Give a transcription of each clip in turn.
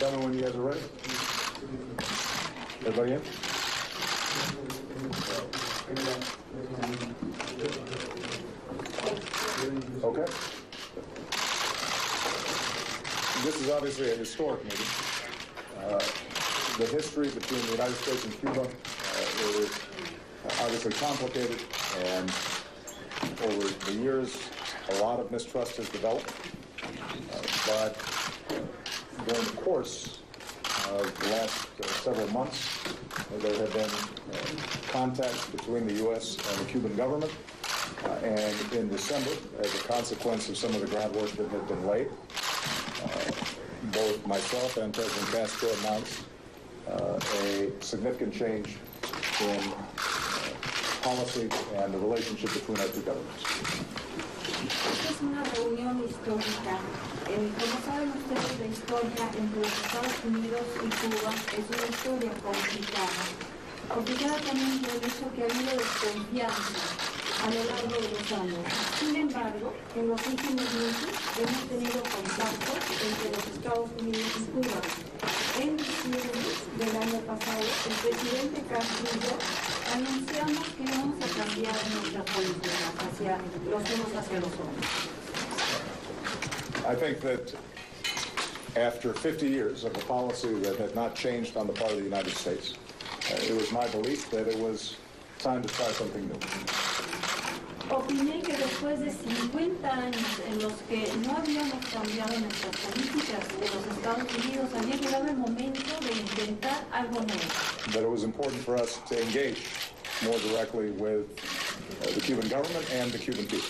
Tell me when you guys are ready. Everybody in? Okay. This is obviously a historic meeting. The history between the United States and Cuba is obviously complicated, and over the years, a lot of mistrust has developed. But during the course of the last several months, there have been contacts between the U.S. and the Cuban government. And in December, as a consequence of some of the groundwork that had been laid, both myself and President Castro announced a significant change in policy and the relationship between our two governments. Esta es una reunión histórica. Como saben ustedes, la historia entre los Estados Unidos y Cuba es una historia complicada. Complicada también por el hecho que ha habido desconfianza a lo largo de los años. Sin embargo, en los últimos meses hemos tenido contactos entre los Estados Unidos y Cuba. En diciembre del año pasado, el presidente Castro y yo anunciamos que íbamos a cambiar nuestras políticas hacia los unos hacia los otros. I think that after 50 years of a policy that had not changed on the part of the United States, it was my belief that it was time to try something new. Opiné que después de 50 años en los que no habíamos cambiado nuestras políticas de los Estados Unidos, había llegado el momento de intentar algo nuevo. That it was important for us to engage more directly with the Cuban government and the Cuban people.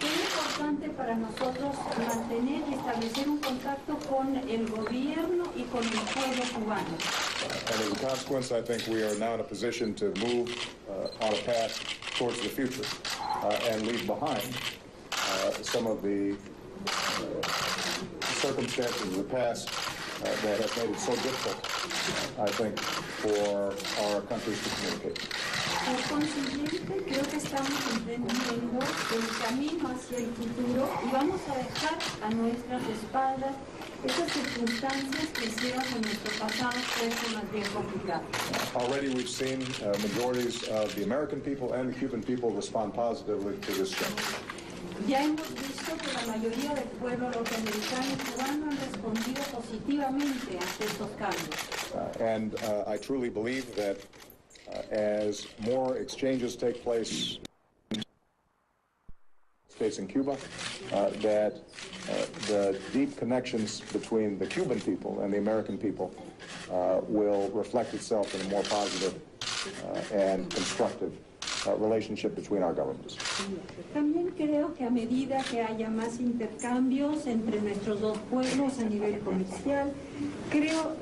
Es importante para nosotros mantener y establecer un contacto con el gobierno y con el pueblo cubano. And as a consequence, I think we are now in a position to move on a path towards the future and leave behind some of the circumstances of the past that have made it so difficult, I think, for our countries to communicate. Por consiguiente, creo que estamos emprendiendo el camino hacia el futuro y vamos a dejar a nuestras espaldas esas circunstancias que hicieron que nuestro pasado fuese más bien complicado. Already we've seen majorities of the American people and the Cuban people respond positively to this change. Ya hemos visto que la mayoría del pueblo norteamericano y cubano han respondido positivamente ante estos cambios. And I truly believe that as more exchanges take place in the States and Cuba, that the deep connections between the Cuban people and the American people will reflect itself in a more positive and constructive relationship between our governments. También creo que a medida que haya más intercambios entre nuestros dos pueblos a nivel comercial, creo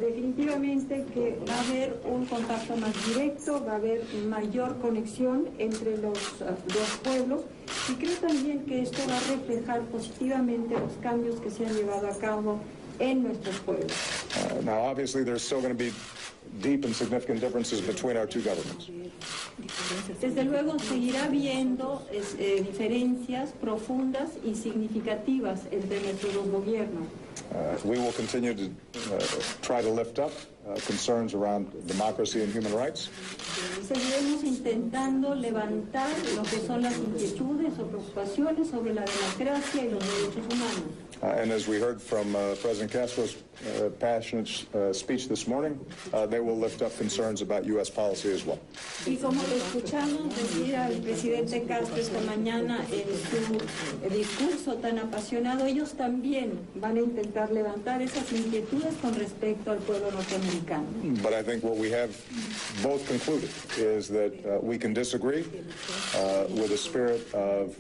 definitivamente que va a haber un contacto más directo, va a haber mayor conexión entre los dos pueblos, y creo también que esto va a reflejar positivamente los cambios que se han llevado a cabo en nuestros pueblos. Now, obviously, there's still going to be deep and significant differences between our two governments. Desde luego seguirá habiendo diferencias profundas y significativas entre nuestros dos gobiernos. We will continue to try to lift up concerns around democracy and human rights. Seguiremos intentando levantar lo que son las inquietudes o preocupaciones sobre la democracia y los derechos humanos. And as we heard from President Castro's passionate speech this morning, they will lift up concerns about U.S. policy as well. Y como lo escuchamos decir al presidente Castro esta mañana en su discurso tan apasionado, ellos también van a intentar levantar esas inquietudes con respecto al pueblo norteamericano. But I think what we have both concluded is that we can disagree with a spirit of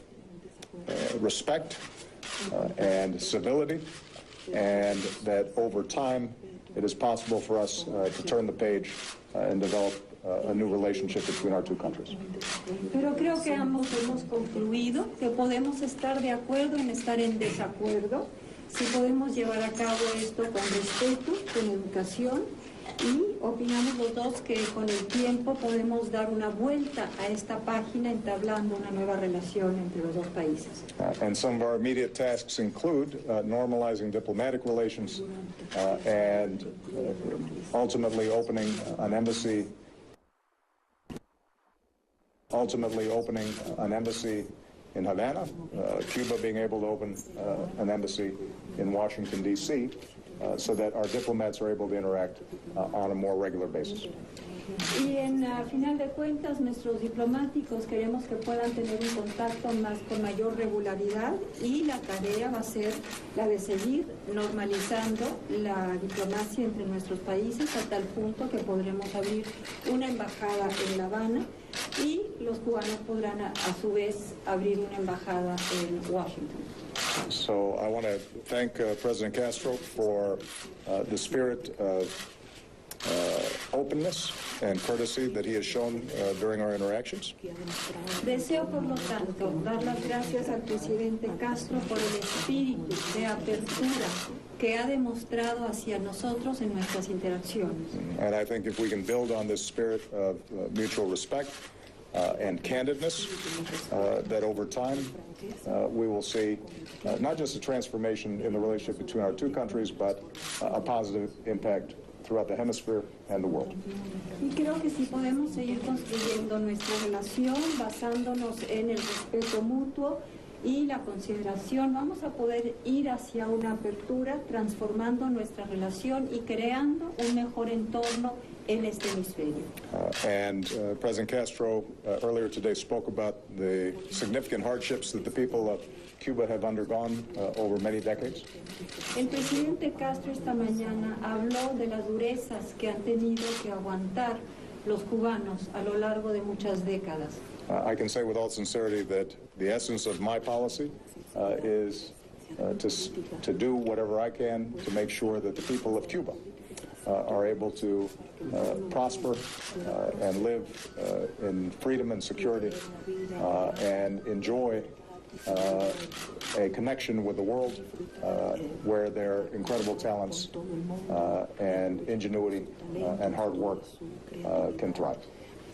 respect and civility, and that over time it is possible for us to turn the page and develop a new relationship between our two countries. Pero creo que ambos hemos concluido que podemos estar de acuerdo en estar en desacuerdo, si podemos llevar a cabo esto con respeto, con educación Y opinamos los dos que con el tiempo podemos dar una vuelta a esta página entablando una nueva relación entre los dos países. And some of our immediate tasks include normalizing diplomatic relations and ultimately opening an embassy in Havana, Cuba being able to open an embassy in Washington, D.C., so that our diplomats are able to interact on a more regular basis. Y en final de cuentas, nuestros diplomáticos queremos que puedan tener un contacto con mayor regularidad y la tarea va a ser la de seguir normalizando la diplomacia entre nuestros países a tal punto que podremos abrir una embajada en La Habana y los cubanos podrán a su vez abrir una embajada en Washington. So I want to thank President Castro for the spirit of openness and courtesy that he has shown during our interactions. Deseo, por lo tanto, dar las gracias al presidente Castro por el espíritu de apertura que ha demostrado hacia nosotros en nuestras interacciones. And I think if we can build on this spirit of mutual respect and candidness, that over time we will see not just a transformation in the relationship between our two countries, but a positive impact throughout the hemisphere and the world. Y creo que si podemos seguir construyendo nuestra relación basándonos en el respeto mutuo y la consideración, vamos a poder ir hacia una apertura transformando nuestra relación y creando un mejor entorno en este hemisferio. President Castro earlier today spoke about the significant hardships that the people of Cuba have undergone over many decades. El presidente Castro esta mañana habló de las durezas que han tenido que aguantar los cubanos a lo largo de muchas décadas. I can say with all sincerity that the essence of my policy is to do whatever I can to make sure that the people of Cuba are able to prosper and live in freedom and security and enjoy a connection with the world where their incredible talents and ingenuity and hard work can thrive.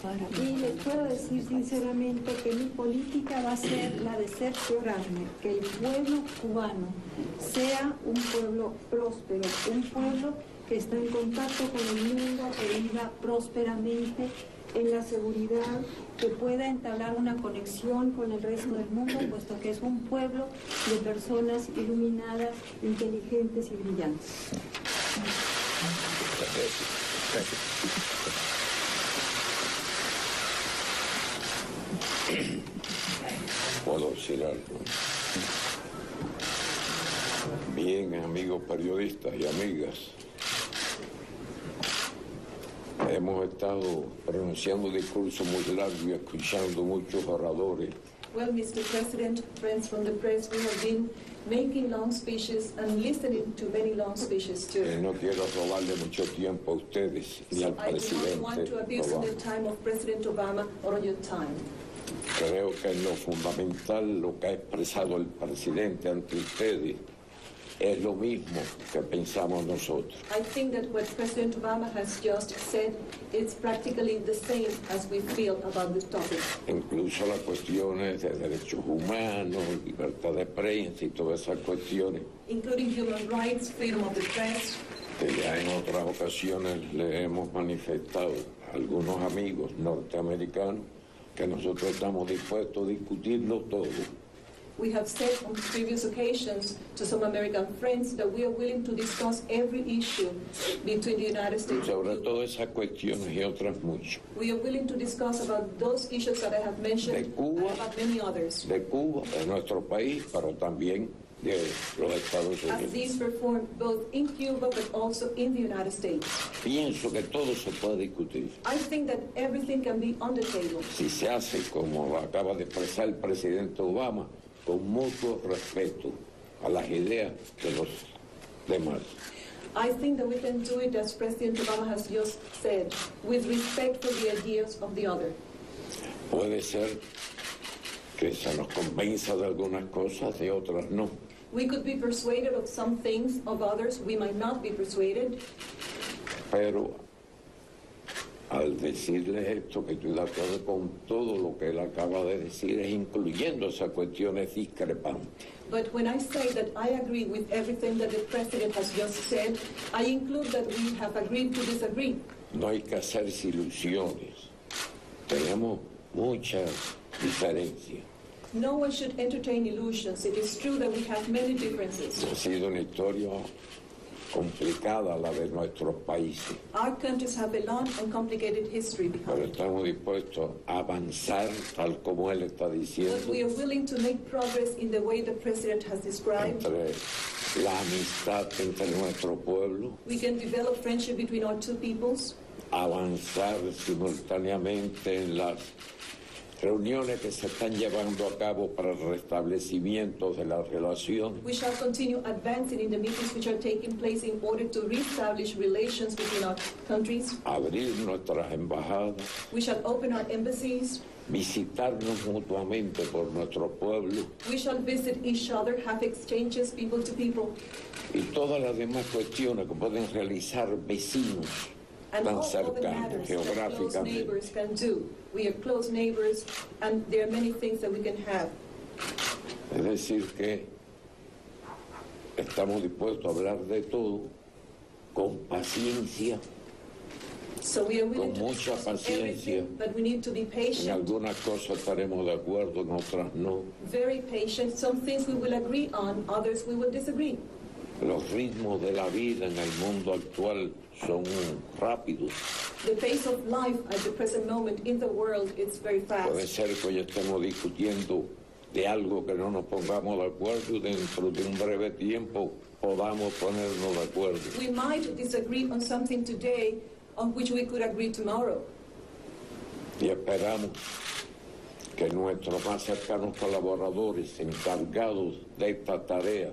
Y les puedo decir sinceramente que mi política va a ser la de cerciorarme que el pueblo cubano sea un pueblo próspero, un pueblo que está en contacto con el mundo, que viva prósperamente en la seguridad, que pueda entablar una conexión con el resto del mundo, puesto que es un pueblo de personas iluminadas, inteligentes y brillantes. ¿Puedo decir algo? Bien, amigos periodistas y amigas, hemos estado pronunciando discursos muy largos y escuchando muchos oradores. Well, Mr. President, friends from the press, we have been making long speeches and listening to many long speeches too. No quiero robarle mucho tiempo a ustedes ni al I do not want to presidente abuse Obama. the time of President Obama or your time. Creo que en lo fundamental lo que ha expresado el presidente ante ustedes es lo mismo que pensamos nosotros. I think that what President Obama has just said is practically the same as we feel about this topic. Incluso las cuestiones de derechos humanos, libertad de prensa y todas esas cuestiones Including human rights, freedom of the press. que ya en otras ocasiones le hemos manifestado a algunos amigos norteamericanos que nosotros estamos dispuestos a discutirlo todo. We have said on previous occasions to some American friends that we are willing to discuss every issue between the United States Sobre and Cuba. todo esas cuestiones y otras muchas. We are willing to discuss about those issues that I have mentioned De Cuba. and about many others. De Cuba, de nuestro país, pero también de los Estados As these Unidos. performed both in Cuba but also in the United States. Pienso que todo se puede discutir. I think that everything can be on the table Si se hace como acaba de expresar el presidente Obama, con mutuo respeto a las ideas de los demás. I think that we can do it as President Obama has just said, with respect for the ideas of the other. Puede ser que se nos convenza de algunas cosas, de otras no. We could be persuaded of some things, of others we might not be persuaded, Pero Al decirles esto, que estoy de acuerdo con todo lo que él acaba de decir, es incluyendo esas cuestiones discrepantes. But when I say that I agree with everything that the president has just said, I include that we have agreed to disagree. No hay que hacerse ilusiones. Tenemos muchas diferencias. No one should entertain illusions. It is true that we have many differences. Ha sido una historia complicada la de nuestros países. Our countries have a long and complicated history Pero behind it. estamos dispuestos a avanzar tal como él está But diciendo, we are willing to make progress in the way the president has described. entre la amistad entre nuestro pueblo, We can develop friendship between our two peoples. avanzar simultáneamente en las reuniones que se están llevando a cabo para el restablecimiento de la relación, We shall continue advancing in the meetings which are taking place in order to reestablish relations between our countries. abrir nuestras embajadas, We shall open our embassies. visitarnos mutuamente por nuestro pueblo We shall visit each other, have exchanges people to people. y todas las demás cuestiones que pueden realizar vecinos And tan all the cercanos matters that close geográficamente. neighbors can do. We are close neighbors, and there are many things that we can have. Es decir, que estamos dispuestos a hablar de todo con paciencia. So we are willing Con to mucha discuss paciencia. everything, but we need to be En patient, algunas cosas estaremos de acuerdo, en otras no. very patient. Some things we will agree on, others we will disagree. Los ritmos de la vida en el mundo actual son rápidos. The pace of life at the present moment in the world is very Puede fast. ser que hoy estemos discutiendo de algo que no nos pongamos de acuerdo y dentro de un breve tiempo podamos ponernos de acuerdo. We might disagree on something today on which we could agree tomorrow. Y esperamos que nuestros más cercanos colaboradores encargados de esta tarea,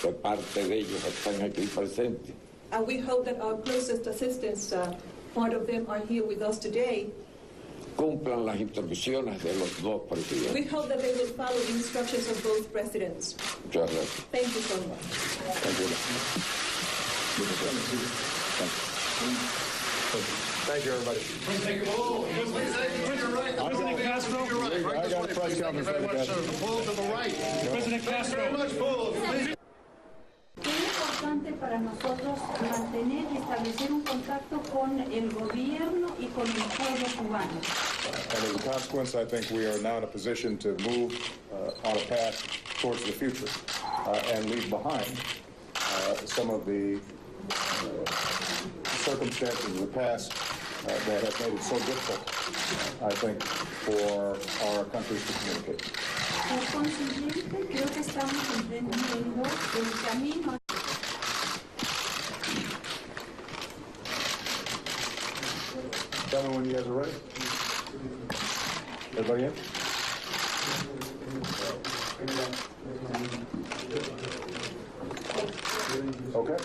que parte de ellos están aquí presentes, And we hope that our closest assistants, part of them are here with us today. cumplan las instrucciones de los dos We presidentes. hope that they will follow the instructions of both presidents. Muchas gracias. Thank you so much. Thank you, everybody. President Castro. I got a press conference. Pull to the right. President Castro. Much pull, please. Es importante para nosotros mantener y establecer un contacto con el gobierno y con el pueblo cubano. And as a consequence, I think we are now in a position to move on a path towards the future and leave behind some of the circumstances of the past that have made it so difficult, I think, for our countries to communicate. Por consiguiente, creo que estamos emprendiendo el camino. Tell me when you guys are ready. Everybody in? Okay.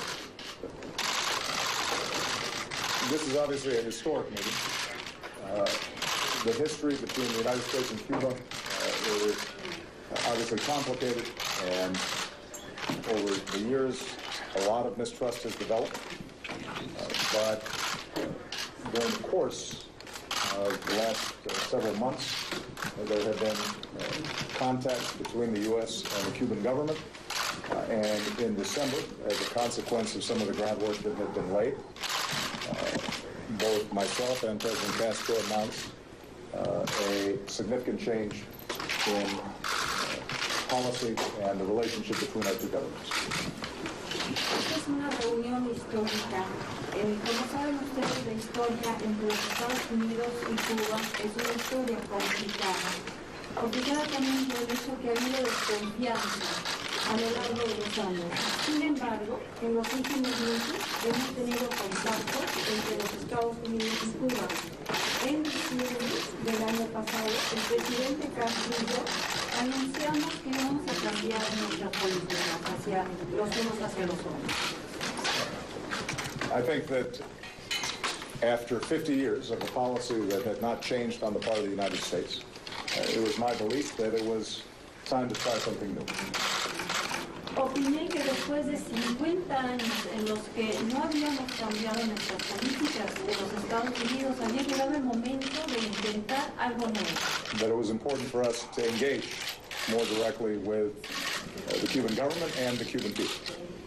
This is obviously a historic meeting. The history between the United States and Cuba is obviously complicated, and over the years, a lot of mistrust has developed. But during the course of the last several months, there have been contacts between the U.S. and the Cuban government. And in December, as a consequence of some of the groundwork that had been laid, both myself and President Castro announced a significant change in policy and the relationship between our two governments. Esta es una reunión histórica. Como saben ustedes, la historia entre los Estados Unidos y Cuba es una historia complicada. Complicada también por el hecho que ha habido desconfianza a lo largo de los años. Sin embargo, en los últimos meses hemos tenido contacto entre los Estados Unidos y Cuba. En diciembre del año pasado, el presidente Castro y yo anunciamos que íbamos a cambiar nuestra política hacia los unos hacia los otros. I think that after 50 years of a policy that had not changed on the part of the United States, it was my belief that it was time to try something new. Opiné que después de 50 años en los que no habíamos cambiado nuestras políticas de los Estados Unidos, había llegado el momento de intentar algo nuevo. That it was important for us to engage more directly with the Cuban government and the Cuban people.